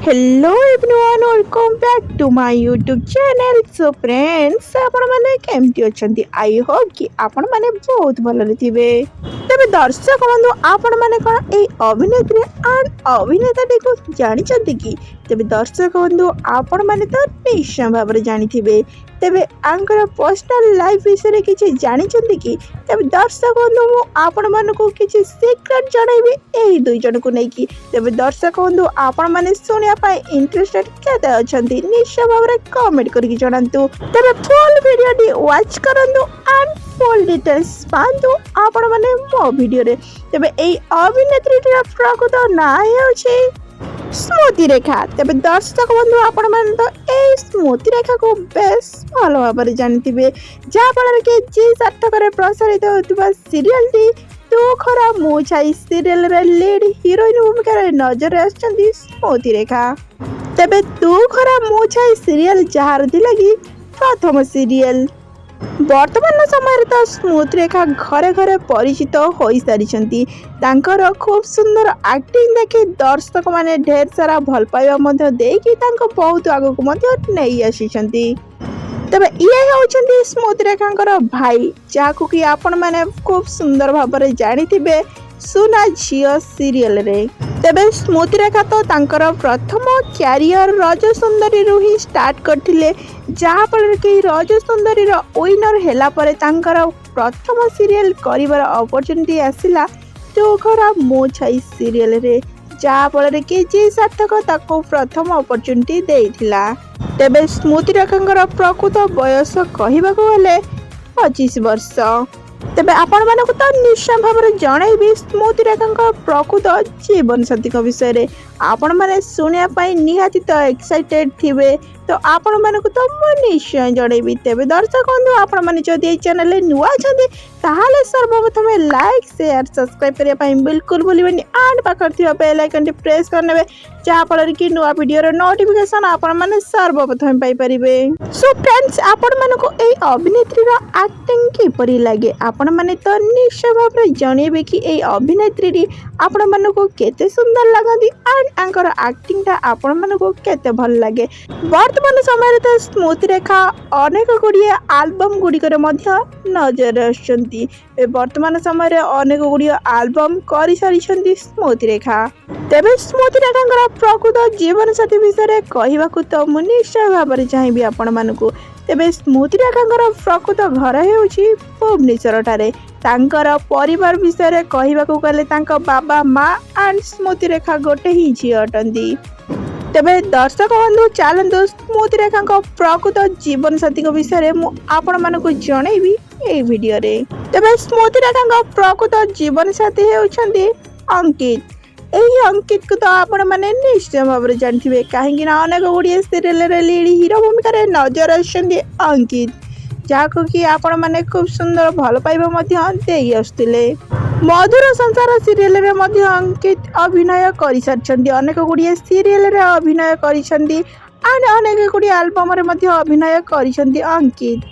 Hello everyone welcome back to my YouTube channel. So friends आपण माने केमती अछंती I hope कि आपण माने बहुत भलरे थिबे। तबे दर्शक बंधु आपण माने कोन ए अभिनेत्री एंड अभिनेता को जानि छथि कि? तबे दर्शक बंधु आपण माने तो निश्चय भाबरे जानि थिबे। तबे आंकर पर्सनल लाइफ विषय किछि जानि छथि कि? तबे दर्शक बंधु मु आपण मानको किछि सीक्रेट जणाइबे एही दुई जन को नै कि। तबे दर्शक बंधु आपण माने सुनिया पाए इंटरेस्टेड केते अछंती निश्चय भाबरे कमेंट करके जणांतु। तबे फुल वीडियो टी वॉच करंतु एंड फुल डिटेल्स पांतु आपण माने मो वीडियो रे। तबे एई अभिनेत्री रा प्रकृत नाम हेउछि स्मृति रेखा। तबे दर्शक बंधु आपण माने तो ए स्मृति रेखा को बेस भलो भाबरे जानिथिबे, जा फल के जी सार्थक रे प्रसारित होतबा सीरियल टी तू खरा मु छाई सीरियल रे लीड हीरोइन भूमिका रे नजर आछंती स्मृति रेखा। तबे तू खरा मु छाई सीरियल जहार लगी प्रथम सीरियल। वर्तमान समय तो स्मृति रेखा घरे घरे परिचित हो सारी। तांकर खूब सुंदर एक्टिंग देखि दर्शक माने ढेर सारा भल पाइबा मध्य देकी तांको बहुत आगो को मध्य नै आसीछंती। तबे ये होउछंती स्मृति रेखांकर भाई, जाकु कि आपण माने खूब सुंदर भाबरे जानिथिबे सुना झियो सीरियल रे। तबे स्मृति रेखा तो तांकर प्रथम कैरियर रज सुंदरी रु ही स्टार्ट करथिले, जहा फल कि रज सुंदरी रो विनर हेला परे तांकर प्रथम सीरियल करिवार अपॉर्चुनिटी आसिला तो खरा मो छाई सीरियल रे, जहा फल कि जी सार्थक ताको प्रथम अपॉर्चुनिटी देइथिला। तबे स्मृति रेखांकर प्रकृत बयस कहिबाको गले 25 वर्ष। तबे आपण मानक तो निश्चय भाबरे जणाइबी स्मृति रेखांकर प्रकृत जीवन साथी विषय रे। आपण माने सुनिया पाई निहाती तो एक्साइटेड थिबे, तो आपण मानक तो निश्चय जणाइबी। तबे दर्शक बंधु आपण माने जदि ए चैनल नुआ छथि ताहाले सर्वप्रथम लाइक शेयर सब्सक्राइब करिया पाई बिल्कुल भूलिबेनी एंड पाखर थिबा बेल आइकन टी प्रेस करनेबे, जहा फल कि नुआ वीडियो रो नोटिफिकेशन आपण माने सर्वप्रथम पाई परिबे। सो फ्रेंड्स आपण मानको ए अभिनेत्री रो एक्टिंग किपरि लागे आपण माने तो निश्चय भाबरे जणाइबे कि ए अभिनेत्री री आपण मानको केते सुंदर लागंदी एंड आंकर एक्टिंग ता आपण मानको केते भल लागे। वर्तमान समय तो स्मृति रेखा अनेक गुड़िया आल्बम गुड़िकर मध्य नजर आछंती। वर्तमान समय अनेक गुड़िया आल्बम कर सारी स्मृति रेखा। तेबे स्मृति रेखा प्रकृत जीवन साथी विषय कहवाकू तो मु निश्चय भाव चाहिए आपण मानकू। तेबे स्मृति रेखा प्रकृत घर हेउछि भुवनेश्वर ठारे। तांकर परिवार विषय कहवाकू गले तांका बाबा माँ एंड स्मृति रेखा गोटे ही झी अटंती। तबे दर्शक बंधु चलतु स्मृति रेखा प्रकृत जीवन साथी विषय आपण मानक जनइबी ए वीडियो रे। तबे स्मृति रेखा प्रकृत जीवन साथी हेउछंती अंकित। एही अंकित को तो आपण माने निश्चय भाव जानथिबे, काहेकि ना अनेक गुड़िया सीरियल रे लीड हीरो भूमिका रे नजर आछंती अंकित, जाको कि आपण माने खूब सुंदर भल पाइबा मध्य देई आस्तिले। मधुर संसार सीरियल रे मध्य अंकित अभिनय करि सारछंती। अनेक गुड़िया सीरियल रे अभिनय करिसंती एंड अनेक गुड़िया एल्बम रे मध्य अभिनय करिसंती अंकित।